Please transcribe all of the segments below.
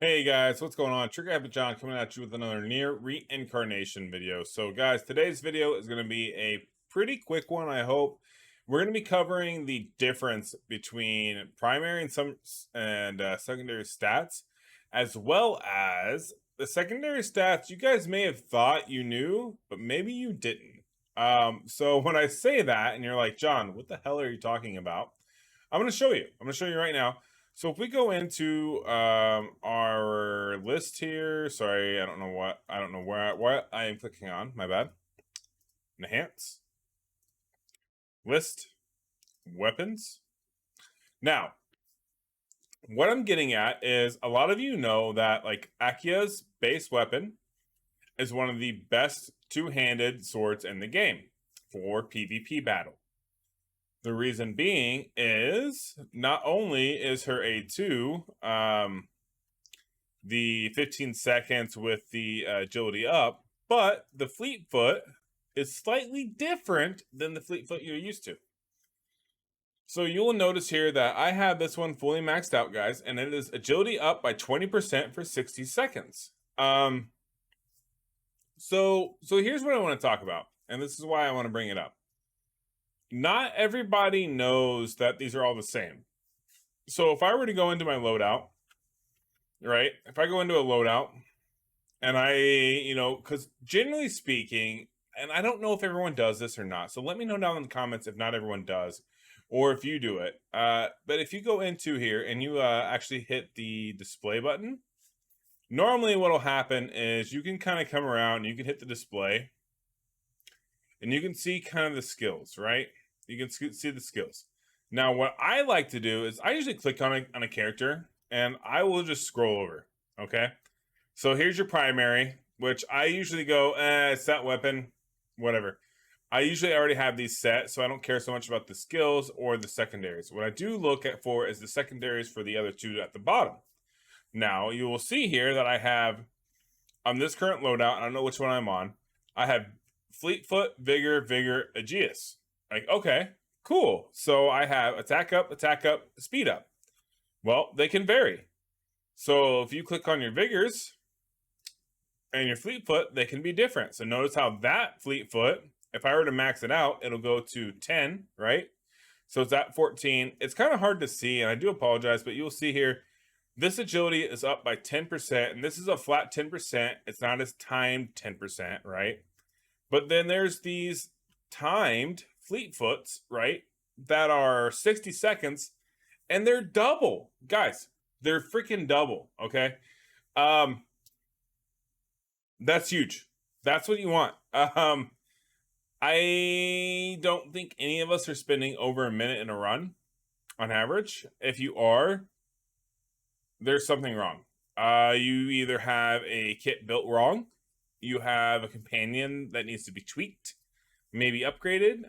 Hey guys, what's going on? TriggerhappyJon coming at you with another Nier Reincarnation video. So guys, today's video is going to be a pretty quick one, I hope. We're going to be covering the difference between primary and secondary stats, as well as the secondary stats you guys may have thought you knew, but maybe you didn't. So when I say that and you're like, John, what the hell are you talking about? I'm going to show you. I'm going to show you right now. So if we go into our list here, sorry, I don't know what I am clicking on. My bad. Enhance, list, weapons. Now, what I'm getting at is a lot of you know that like Akia's base weapon is one of the best two-handed swords in the game for PvP battle. The reason being is not only is her A2 the 15 seconds with the agility up, but the fleet foot is slightly different than the fleet foot you're used to. So you'll notice here that I have this one fully maxed out, guys, and it is agility up by 20% for 60 seconds. So here's what I want to talk about, and this is why I want to bring it up. Not everybody knows that these are all the same. So if I were to go into my loadout, right? If I go into a loadout and because generally speaking, and I don't know if everyone does this or not. So let me know down in the comments if not everyone does, or if you do it. But if you go into here and you actually hit the display button, normally what'll happen is you can kind of come around and you can hit the display and you can see kind of the skills, right? You can see the skills. Now, what I like to do is I usually click on a character and I will just scroll over, okay? So here's your primary, which I usually go, it's that weapon, whatever. I usually already have these set, so I don't care so much about the skills or the secondaries. What I do look at for is the secondaries for the other two at the bottom. Now, you will see here that I have, on this current loadout, I don't know which one I'm on, I have Fleetfoot, Vigor, Aegeus. Like, okay, cool. So I have attack up, speed up. Well, they can vary. So if you click on your Vigors and your Fleetfoot, they can be different. So notice how that Fleetfoot, if I were to max it out, it'll go to 10, right? So it's at 14. It's kind of hard to see, and I do apologize, but you'll see here, this agility is up by 10%, and this is a flat 10%. It's not as timed 10%, right? But then there's these timed Fleetfoots, right, that are 60 seconds, and they're double. Guys, they're freaking double, okay? That's huge. That's what you want. I don't think any of us are spending over a minute in a run on average. If you are, there's something wrong. You either have a kit built wrong, you have a companion that needs to be tweaked, maybe upgraded.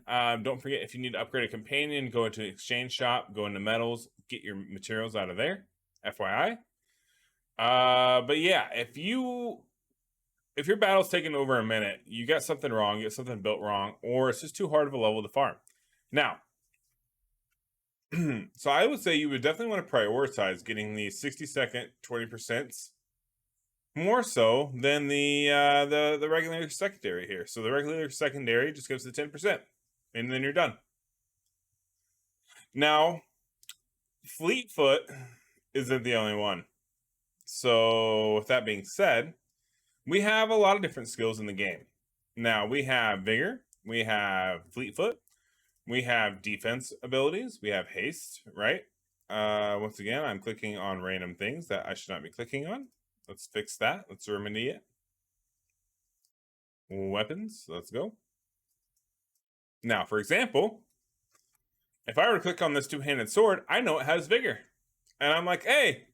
Don't forget, if you need to upgrade a companion, go into an exchange shop, go into metals, get your materials out of there, FYI. But yeah, if your battle's taking over a minute, you got something wrong, you got something built wrong, or it's just too hard of a level to farm. Now, so I would say you would definitely want to prioritize getting the 60-second 20% more so than the regular secondary here. So the regular secondary just gives the 10%, and then you're done. Now, Fleetfoot isn't the only one. So with that being said, we have a lot of different skills in the game. Now, we have Vigor, we have Fleetfoot, we have defense abilities, we have haste, right? Once again, I'm clicking on random things that I should not be clicking on. Let's fix that. Let's remedy it. Weapons, let's go. Now, for example, if I were to click on this two-handed sword, I know it has Vigor. And I'm like, hey,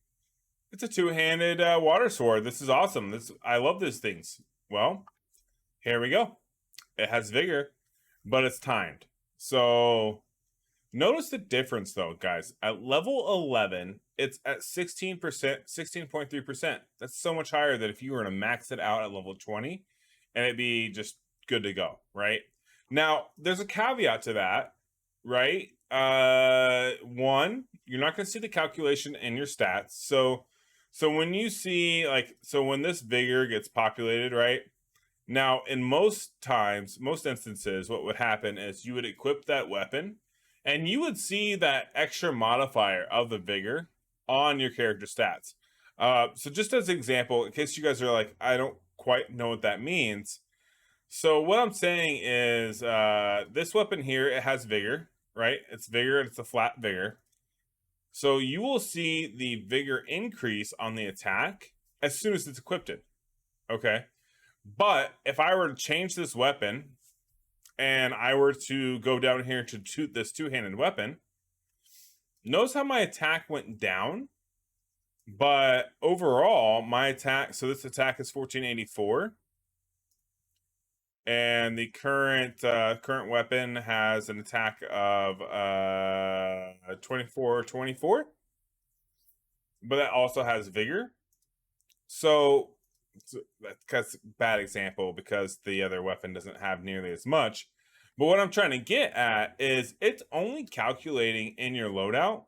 it's a two-handed water sword. This is awesome. I love these things. Well, here we go. It has Vigor, but it's timed. So notice the difference though, guys. At level 11, it's at 16%, 16.3%. That's so much higher than if you were to max it out at level 20 and it'd be just good to go, right? Now, there's a caveat to that, right? One, you're not going to see the calculation in your stats. So So when you see like, so when this vigor gets populated, right? Now, in most times, most instances, what would happen is you would equip that weapon and you would see that extra modifier of the vigor on your character stats. So just as an example, in case you guys are like, I don't quite know what that means. So what I'm saying is this weapon here, it has vigor, right? It's vigor, it's a flat vigor. So you will see the vigor increase on the attack as soon as it's equipped. Okay. But if I were to change this weapon and I were to go down here to this two-handed weapon, notice how my attack went down, but overall my attack, so this attack is 1484, and the current weapon has an attack of 2424, but that also has vigor. So that's a bad example because the other weapon doesn't have nearly as much. But what I'm trying to get at is it's only calculating in your loadout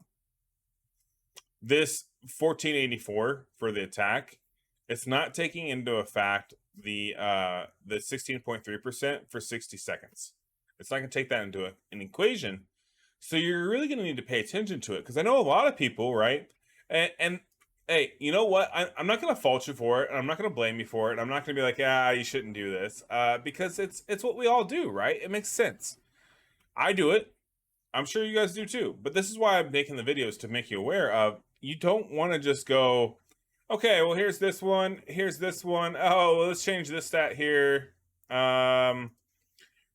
this 1484 for the attack. It's not taking into effect the 16.3% for 60 seconds. It's not going to take that into an equation. So you're really going to need to pay attention to it, because I know a lot of people, right? And hey, you know what? I'm not going to fault you for it, and I'm not going to blame you for it. I'm not going to be like, you shouldn't do this, because it's what we all do, right? It makes sense. I do it. I'm sure you guys do too. But this is why I'm making the videos, to make you aware of. You don't want to just go, okay, well, here's this one. Here's this one. Oh, well, let's change this stat here.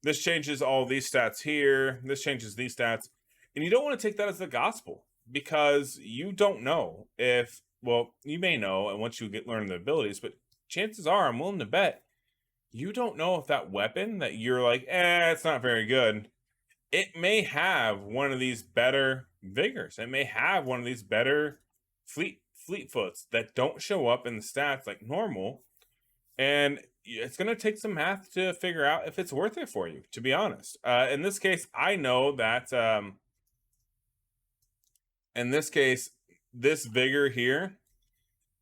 This changes all these stats here. This changes these stats. And you don't want to take that as the gospel, because you don't know if, well, you may know, and once you learn the abilities, but chances are, I'm willing to bet, you don't know if that weapon that you're like, it's not very good, it may have one of these better vigors. It may have one of these better fleet foots that don't show up in the stats like normal. And it's going to take some math to figure out if it's worth it for you, to be honest. In this case, I know that in this case, this vigor here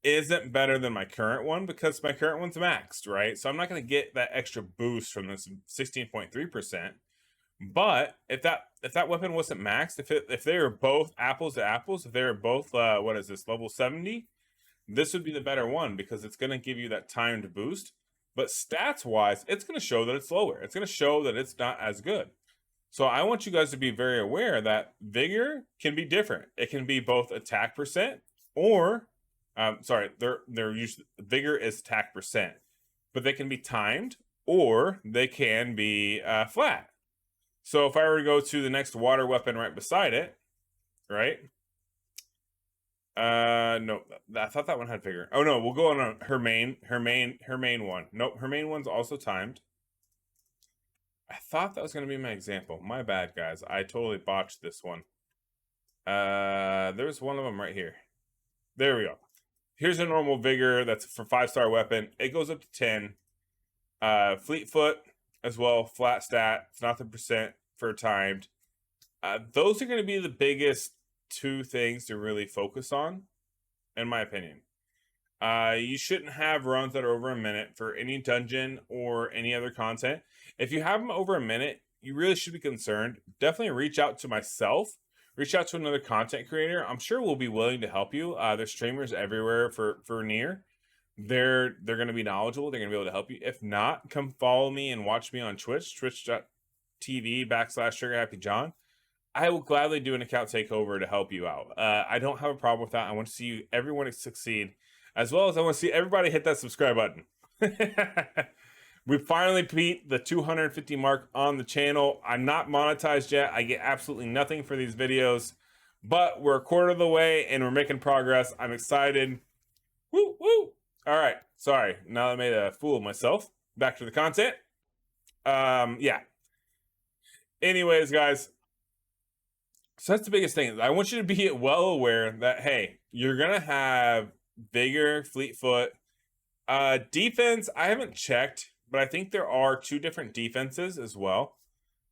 isn't better than my current one, because my current one's maxed, right? So I'm not going to get that extra boost from this 16.3%. But if that weapon wasn't maxed, if they were both apples to apples, if they were both what is this, level 70, this would be the better one, because it's going to give you that timed boost. But stats wise, it's going to show that it's lower. It's going to show that it's not as good. So I want you guys to be very aware that vigor can be different. It can be both attack percent, or they're usually, vigor is attack percent, but they can be timed, or they can be flat. So if I were to go to the next water weapon right beside it, right? No, I thought that one had vigor. Oh no, we'll go on her main one. Nope, her main one's also timed. I thought that was going to be my example. My bad, guys. I totally botched this one. There's one of them right here. There we go. Here's a normal vigor that's for 5-star weapon. It goes up to 10. Fleet foot as well, flat stat. It's not the percent for timed. Those are going to be the biggest two things to really focus on, in my opinion. You shouldn't have runs that are over a minute for any dungeon or any other content. If you have them over a minute, you really should be concerned. Definitely reach out to myself. Reach out to another content creator. I'm sure we'll be willing to help you. There's streamers everywhere for Nier. They're going to be knowledgeable. They're going to be able to help you. If not, come follow me and watch me on Twitch, twitch.tv/TriggerhappyJon. I will gladly do an account takeover to help you out. I don't have a problem with that. I want to see everyone succeed, as well as I want to see everybody hit that subscribe button. We finally beat the 250 mark on the channel. I'm not monetized yet. I get absolutely nothing for these videos, but we're a quarter of the way and we're making progress. I'm excited. Woo, woo. All right. Sorry. Now I made a fool of myself. Back to the content. Yeah. Anyways, guys. So that's the biggest thing. I want you to be well aware that, hey, you're going to have vigor, fleet foot. Defense, I haven't checked, but I think there are 2 different defenses as well.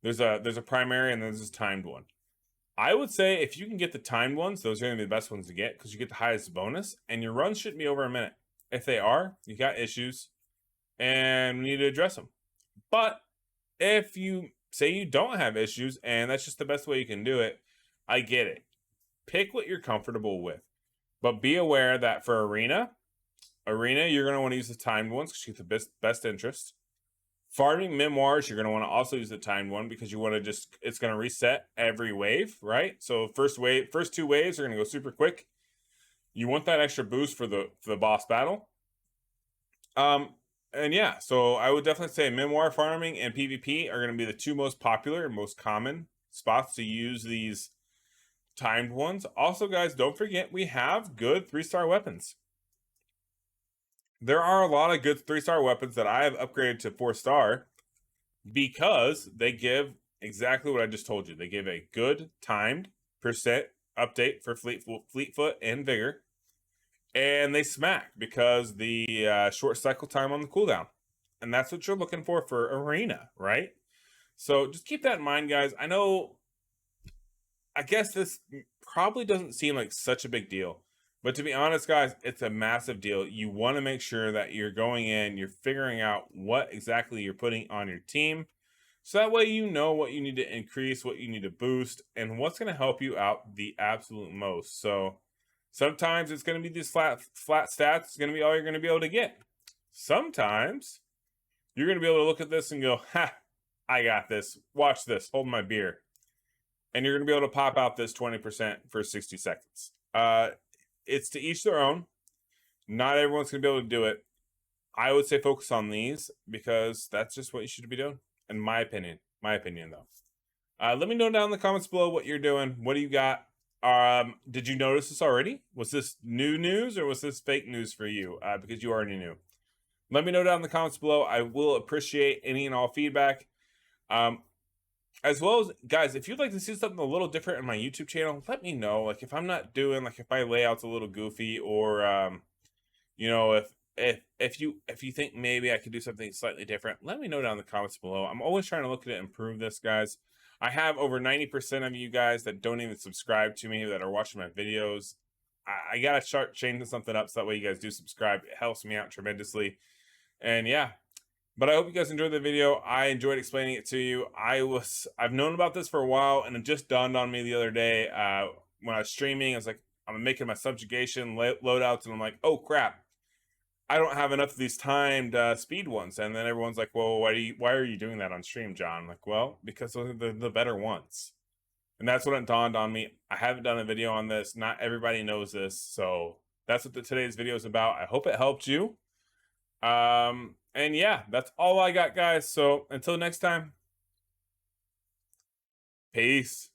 There's a primary and there's this timed one. I would say if you can get the timed ones, those are going to be the best ones to get because you get the highest bonus, and your runs shouldn't be over a minute. If they are, you got issues, and we need to address them. But if you say you don't have issues, and that's just the best way you can do it, I get it. Pick what you're comfortable with. But be aware that for Arena, you're going to want to use the timed ones because you get the best interest. Farming Memoirs, you're going to want to also use the timed one because you want to just, it's going to reset every wave, right? So first two waves are going to go super quick. You want that extra boost for the boss battle. And yeah, so I would definitely say Memoir Farming and PvP are going to be the two most popular and most common spots to use these timed ones. Also, guys, don't forget we have good 3-star weapons. There are a lot of good 3-star weapons that I have upgraded to 4-star because they give exactly what I just told you. They give a good timed percent update for fleet foot and vigor, and they smack because the short cycle time on the cooldown, and that's what you're looking for Arena, right? So just keep that in mind, guys. I guess this probably doesn't seem like such a big deal, but to be honest, guys, it's a massive deal. You want to make sure that you're going in, you're figuring out what exactly you're putting on your team. So that way you know what you need to increase, what you need to boost, and what's going to help you out the absolute most. So sometimes it's going to be these flat stats. It's going to be all you're going to be able to get. Sometimes you're going to be able to look at this and go, ha, I got this. Watch this. Hold my beer. And you're going to be able to pop out this 20% for 60 seconds. It's to each their own. Not everyone's going to be able to do it. I would say focus on these because that's just what you should be doing, in my opinion. My opinion, though. Let me know down in the comments below what you're doing. What do you got? Did you notice this already? Was this new news or was this fake news for you? Because you already knew. Let me know down in the comments below. I will appreciate any and all feedback. As well as, guys, if you'd like to see something a little different on my YouTube channel, let me know. Like, if I'm not doing, like, if my layout's a little goofy, or, you know, if you think maybe I could do something slightly different, let me know down in the comments below. I'm always trying to look at it and improve this, guys. I have over 90% of you guys that don't even subscribe to me that are watching my videos. I gotta start changing something up so that way you guys do subscribe. It helps me out tremendously. And yeah. But I hope you guys enjoyed the video. I enjoyed explaining it to you. I've known about this for a while, and it just dawned on me the other day when I was streaming. I was like, I'm making my subjugation loadouts, and I'm like, oh crap, I don't have enough of these timed speed ones. And then everyone's like, well, why are you doing that on stream, John? I'm like, well, because those are the better ones. And that's when it dawned on me. I haven't done a video on this. Not everybody knows this, so that's what today's video is about. I hope it helped you. And yeah, that's all I got, guys. So until next time, peace.